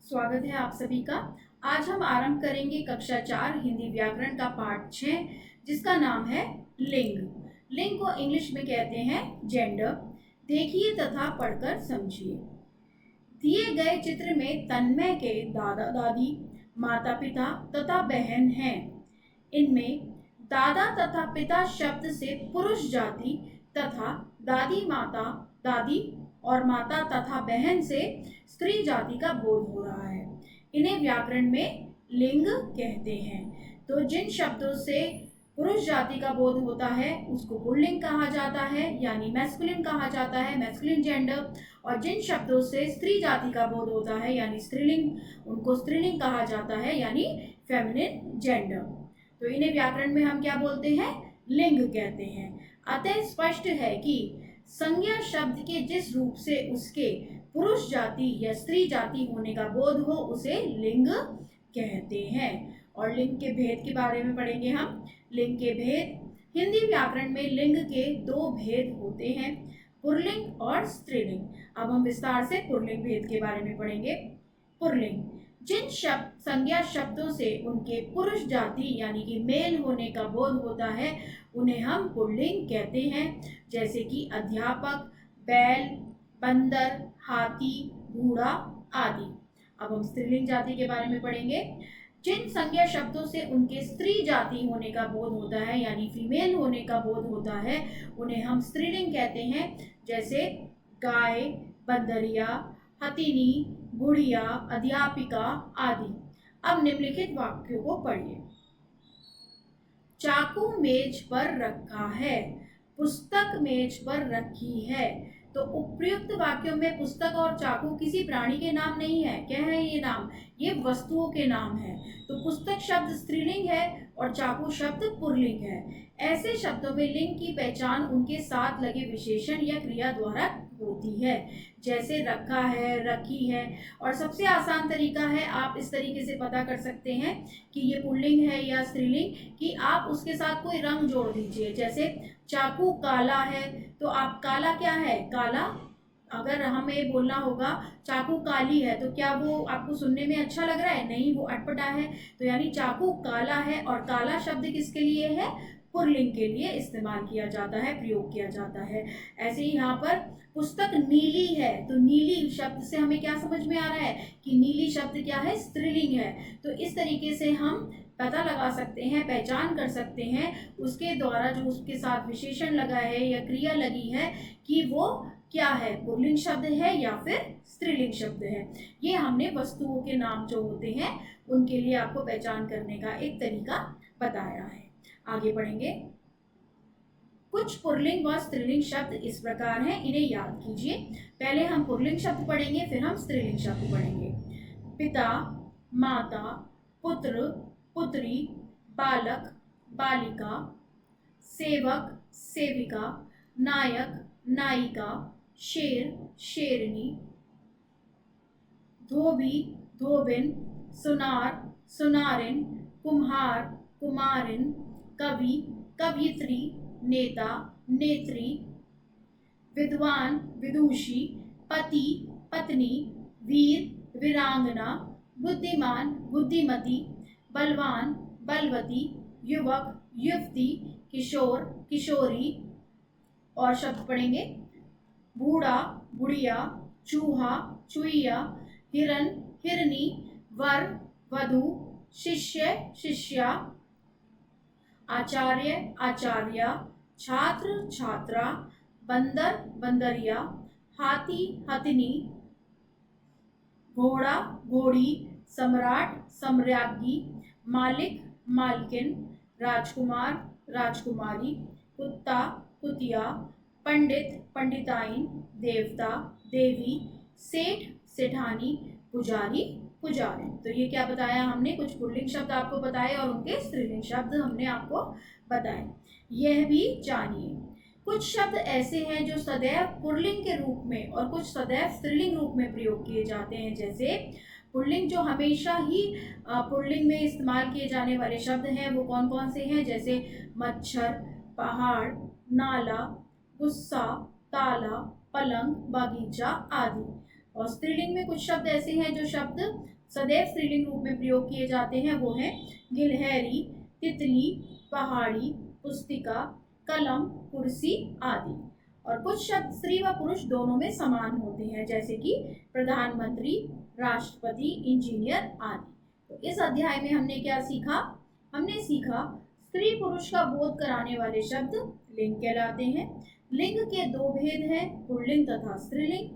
स्वागत है आप सभी का। आज हम आरंभ करेंगे कक्षा 4 हिंदी व्याकरण का पाठ 6 जिसका नाम है लिंग। लिंग को इंग्लिश में कहते हैं जेंडर। देखिए तथा पढ़कर समझिए। दिए गए चित्र में तन्मय के दादा दादी, माता पिता तथा बहन हैं। इनमें दादा तथा पिता शब्द से पुरुष जाति तथा दादी माता दादी और माता तथा बहन से स्त्री जाति का बोध हो रहा है। इन्हें व्याकरण में लिंग कहते हैं। तो जिन शब्दों से पुरुष जाति का बोध होता है उसको पुल्लिंग कहा जाता है, यानी मैस्कुलिन कहा जाता है, मैस्कुलिन जेंडर। और जिन शब्दों से स्त्री जाति का बोध होता है यानी स्त्रीलिंग, उनको स्त्रीलिंग कहा जाता है यानी फेमिनिन जेंडर। तो इन्हें व्याकरण में हम क्या बोलते हैं? लिंग कहते हैं। अतः स्पष्ट है कि संज्ञा शब्द के जिस रूप से उसके पुरुष जाति या स्त्री जाति होने का बोध हो उसे लिंग कहते हैं। और लिंग के भेद के बारे में पढ़ेंगे हम। लिंग के भेद। हिंदी व्याकरण में लिंग के दो भेद होते हैं, पुल्लिंग और स्त्रीलिंग। अब हम विस्तार से पुल्लिंग भेद के बारे में पढ़ेंगे। पुल्लिंग जिन शब्द संज्ञा शब्दों से उनके पुरुष जाति यानी कि मेल होने का बोध होता है उन्हें हम पुल्लिंग कहते हैं, जैसे कि अध्यापक, बैल, बंदर, हाथी, घोड़ा आदि। अब हम स्त्रीलिंग जाति के बारे में पढ़ेंगे। जिन संज्ञा शब्दों से उनके स्त्री जाति होने का बोध होता है यानी फीमेल होने का बोध होता है उन्हें हम स्त्रीलिंग कहते हैं, जैसे गाय, बंदरिया, हथिनी, बुढ़िया, अध्यापिका आदि। अब निम्नलिखित वाक्यों को पढ़िए। चाकू मेज पर रखा है, पुस्तक मेज पर रखी है। तो उपयुक्त वाक्यों में पुस्तक और चाकू किसी प्राणी के नाम नहीं है। क्या है ये नाम? ये वस्तुओं के नाम है। तो पुस्तक शब्द स्त्रीलिंग है और चाकू शब्द पुल्लिंग है। ऐसे शब्दों में लिंग की पहचान उनके साथ लगे विशेषण या क्रिया द्वारा होती है, जैसे रखा है, रखी है। और सबसे आसान तरीका है, आप इस तरीके से पता कर सकते हैं कि ये पुल्लिंग है या स्त्रीलिंग, कि आप उसके साथ कोई रंग जोड़ दीजिए। जैसे चाकू काला है तो आप काला क्या है? काला। अगर हमें बोलना होगा चाकू काली है तो क्या वो आपको सुनने में अच्छा लग रहा है? नहीं, वो अटपटा है। तो यानी चाकू काला है और काला शब्द किसके लिए है? पुल्लिंग के लिए इस्तेमाल किया जाता है, प्रयोग किया जाता है। ऐसे ही यहाँ पर पुस्तक नीली है तो नीली शब्द से हमें क्या समझ में आ रहा है कि नीली शब्द क्या है? स्त्रीलिंग है। तो इस तरीके से हम पता लगा सकते हैं, पहचान कर सकते हैं उसके द्वारा जो उसके साथ विशेषण लगा है या क्रिया लगी है कि वो क्या है, पुल्लिंग शब्द है या फिर स्त्रीलिंग शब्द है। ये हमने वस्तुओं के नाम जो होते हैं उनके लिए आपको पहचान करने का एक तरीका बताया है। आगे बढ़ेंगे। कुछ पुल्लिंग व स्त्रीलिंग शब्द इस प्रकार हैं, इन्हें याद कीजिए। पहले हम पुल्लिंग शब्द पढ़ेंगे, फिर हम स्त्रीलिंग शब्द पढ़ेंगे। पिता, माता, पुत्र, पुत्री, बालक, बालिका, सेवक, सेविका, नायक, नायिका, शेर, शेरनी, धोबी, धोबिन, सुनार, सुनारिन, कुम्हार, कुमारिन, कवि, कवियत्री, नेता, नेत्री, विद्वान, विदुषी, पति, पत्नी, वीर, वीरांगना, बुद्धिमान, बुद्धिमती, बलवान, बलवती, युवक, युवती, किशोर, किशोरी। और शब्द पढ़ेंगे। बूढ़ा, बुढ़िया, चूहा, चुईया, हिरन, हिरनी, वर, वधू, शिष्य, शिष्या, आचार्य, आचार्या, छात्र, छात्रा, बंदर, बंदरिया, हाथी, हथिनी, घोड़ा, घोड़ी, सम्राट, सम्राज्ञी, मालिक, मालकिन, राजकुमार, राजकुमारी, कुत्ता, कुतिया, पंडित, पंडिताइन, देवता, देवी, सेठ, सेठानी, पुजारी, पुजारी। तो ये क्या बताया हमने? कुछ पुल्लिंग शब्द आपको बताए और उनके स्त्रीलिंग शब्द हमने आपको बताए। यह भी जानिए कुछ शब्द ऐसे हैं जो सदैव पुल्लिंग के रूप में और कुछ सदैव स्त्रीलिंग रूप में प्रयोग किए जाते हैं। जैसे पुल्लिंग जो हमेशा ही पुल्लिंग में इस्तेमाल किए जाने वाले शब्द हैं वो कौन कौन से हैं? जैसे मच्छर, पहाड़, नाला, गुस्सा, ताला, पलंग, बगीचा आदि। और स्त्रीलिंग में कुछ शब्द ऐसे हैं जो शब्द सदैव स्त्रीलिंग रूप में प्रयोग किए जाते हैं वो हैं गिलहरी, तितली, पहाड़ी, पुस्तिका, कलम, कुर्सी आदि। और कुछ शब्द स्त्री व पुरुष दोनों में समान होते हैं, जैसे कि प्रधानमंत्री, राष्ट्रपति, इंजीनियर आदि। तो इस अध्याय में हमने क्या सीखा? हमने सीखा स्त्री पुरुष का बोध कराने वाले शब्द लिंग कहलाते हैं। लिंग के दो भेद हैं, पुल्लिंग तथा स्त्रीलिंग।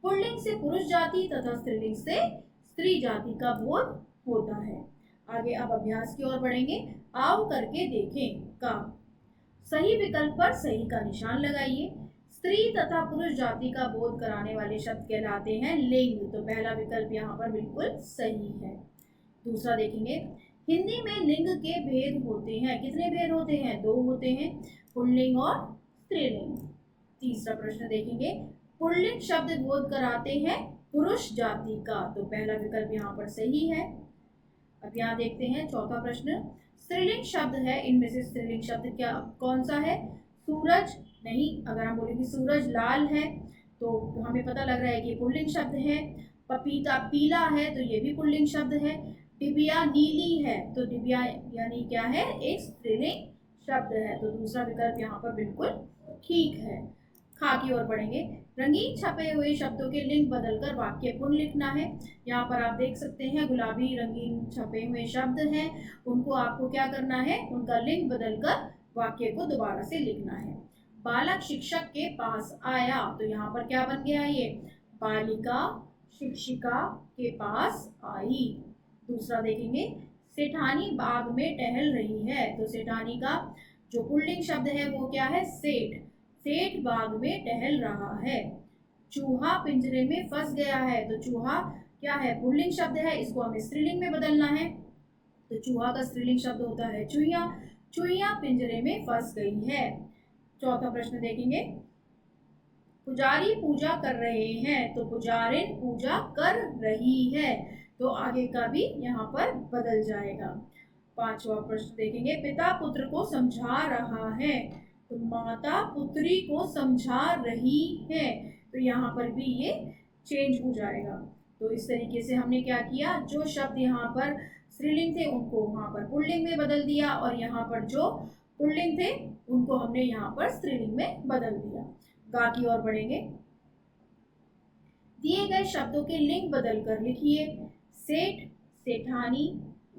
पुल्लिंग से पुरुष जाति तथा स्त्रीलिंग से स्त्री जाति का बोध होता है। आगे अब अभ्यास की ओर बढ़ेंगे। आओ करके देखें का सही विकल्प पर सही का निशान लगाइए। स्त्री तथा पुरुष जाति का बोध कराने वाले शब्द कहलाते हैं लिंग, तो पहला विकल्प यहाँ पर बिल्कुल सही है। दूसरा देखेंगे, हिंदी में लिंग के भेद होते हैं। कितने भेद होते हैं? दो होते हैं, पुल्लिंग और स्त्रीलिंग। तीसरा प्रश्न देखेंगे, पुल्लिंग शब्द बोध कराते हैं पुरुष जाति का, तो पहला विकल्प यहाँ पर सही है। अब यहाँ देखते हैं चौथा प्रश्न, स्त्रीलिंग शब्द है, इनमें से स्त्रीलिंग शब्द क्या कौन सा है? सूरज नहीं, अगर हम बोलेंगे सूरज लाल है तो हमें पता लग रहा है कि पुल्लिंग शब्द है। पपीता पीला है तो ये भी पुल्लिंग शब्द है। डिबिया नीली है तो डिबिया यानी क्या है? एक स्त्रीलिंग शब्द है, तो दूसरा विकल्प यहाँ पर बिल्कुल ठीक है। खा की ओर बढ़ेंगे। रंगीन छपे हुए शब्दों के लिंग बदलकर वाक्य पुनः लिखना है। यहाँ पर आप देख सकते हैं गुलाबी रंगीन छपे हुए शब्द हैं, उनको आपको क्या करना है? उनका लिंग बदलकर वाक्य को दोबारा से लिखना है। बालक शिक्षक के पास आया, तो यहाँ पर क्या बन गया? ये बालिका शिक्षिका के पास आई। दूसरा देखेंगे, सेठानी बाग में टहल रही है, तो सेठानी का जो पुल्लिंग शब्द है वो क्या है? सेठ। सेठ बाग में टहल रहा है। चूहा पिंजरे में फंस गया है, तो चूहा क्या है? पुल्लिंग शब्द है, इसको हमें स्त्रीलिंग में बदलना है, तो चूहा का स्त्रीलिंग शब्द होता है चूहिया। चूहिया पिंजरे में फंस गई है। चौथा प्रश्न देखेंगे, पुजारी पूजा कर रहे हैं, तो पुजारिन पूजा कर रही है, तो आगे का भी यहाँ पर बदल जाएगा। पांचवा प्रश्न देखेंगे, पिता पुत्र को समझा रहा है, तो माता पुत्री को समझा रही है, तो यहाँ पर भी ये चेंज हो जाएगा। तो इस तरीके से हमने क्या किया? जो शब्द यहाँ पर स्त्रीलिंग थे उनको वहाँ पर पुल्लिंग में बदल दिया, और यहाँ पर जो पुल्लिंग थे उनको हमने यहाँ पर स्त्रीलिंग में बदल दिया। गा की ओर बढ़ेंगे। दिए गए शब्दों के लिंग बदलकर लिखिए। सेठ सेठानी,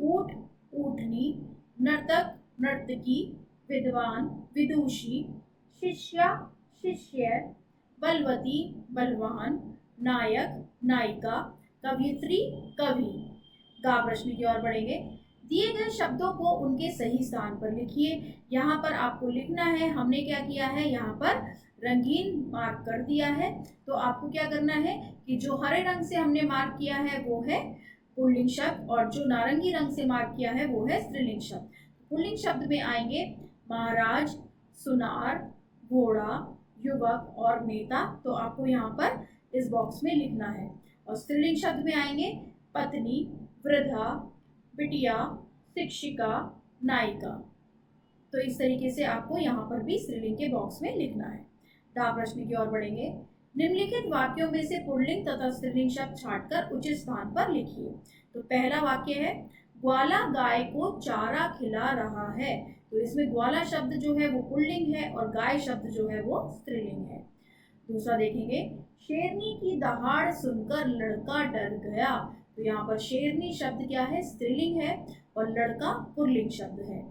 ऊंट ऊँटनी, नर्तक नर्तकी, विद्वान विदुषी, शिष्या शिष्य, बलवती बलवान, नायक नायिका, कवियत्री कवि। गा प्रश्न की ओर बढ़ेंगे। दिए गए शब्दों को उनके सही स्थान पर लिखिए। यहाँ पर आपको लिखना है, हमने क्या किया है? यहाँ पर रंगीन मार्क कर दिया है, तो आपको क्या करना है कि जो हरे रंग से हमने मार्क किया है वो है पुल्लिंग शब्द, और जो नारंगी रंग से मार्क किया है वो है स्त्रीलिंग शब्द। पुल्लिंग शब्द में आएंगे महाराज, सुनार, घोड़ा, युवक और नेता, तो आपको यहाँ पर इस बॉक्स में लिखना है। और स्त्रीलिंग शब्द में आएंगे पत्नी, वृद्धा, बिटिया, शिक्षिका, नायिका, तो इस तरीके से आपको यहाँ पर भी स्त्रीलिंग के बॉक्स में लिखना है। डा प्रश्न की ओर बढ़ेंगे। निम्नलिखित वाक्यों में से पुल्लिंग तथा स्त्रीलिंग शब्द छांटकर उचित स्थान पर लिखिए। तो पहला वाक्य है, ग्वाला गाय को चारा खिला रहा है, तो इसमें ग्वाला शब्द जो है वो पुल्लिंग है और गाय शब्द जो है वो स्त्रीलिंग है। दूसरा देखेंगे, शेरनी की दहाड़ सुनकर लड़का डर गया, तो यहाँ पर शेरनी शब्द क्या है? स्त्रीलिंग है, और लड़का पुल्लिंग शब्द है।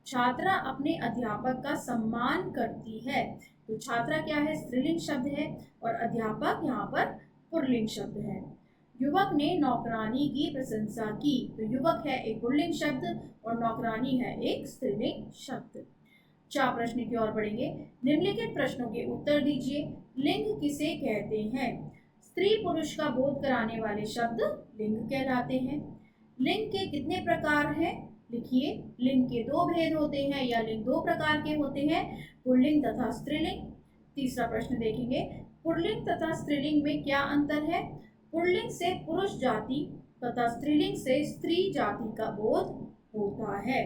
छात्रा अपने अध्यापक का सम्मान करती है, तो छात्रा क्या है? स्त्रीलिंग शब्द है, और अध्यापक यहाँ पर पुल्लिंग शब्द है। युवक ने नौकरानी की प्रशंसा की, तो युवक है एक पुल्लिंग शब्द और नौकरानी है एक स्त्रीलिंग शब्द। चार प्रश्न की ओर बढ़ेंगे। निम्नलिखित प्रश्नों के उत्तर दीजिए। लिंग किसे कहते हैं? स्त्री पुरुष का बोध कराने वाले शब्द लिंग कहलाते हैं। लिंग के कितने प्रकार हैं? लिखिए। लिंग के दो भेद होते हैं, या लिंग दो प्रकार के होते हैं, पुल्लिंग तथा स्त्रीलिंग। तीसरा प्रश्न देखेंगे, पुल्लिंग तथा स्त्रीलिंग में क्या अंतर है? पुल्लिंग से पुरुष जाति तथा स्त्रीलिंग से स्त्री जाति का बोध होता है।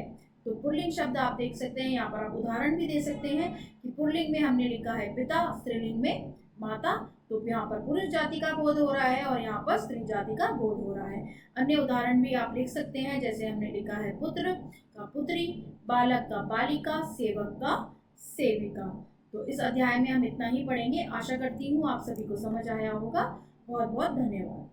तो पुल्लिंग शब्द आप देख सकते हैं, यहाँ पर आप उदाहरण भी दे सकते हैं कि पुल्लिंग में हमने लिखा है पिता, स्त्रीलिंग में माता, तो यहाँ पर पुरुष जाति का बोध हो रहा है और यहाँ पर स्त्री जाति का बोध हो रहा है। अन्य उदाहरण भी आप लिख सकते हैं, जैसे हमने लिखा है पुत्र का पुत्री, बालक का बालिका, सेवक का सेविका। तो इस अध्याय में हम इतना ही पढ़ेंगे। आशा करती हूँ आप सभी को समझ आया होगा। बहुत बहुत धन्यवाद।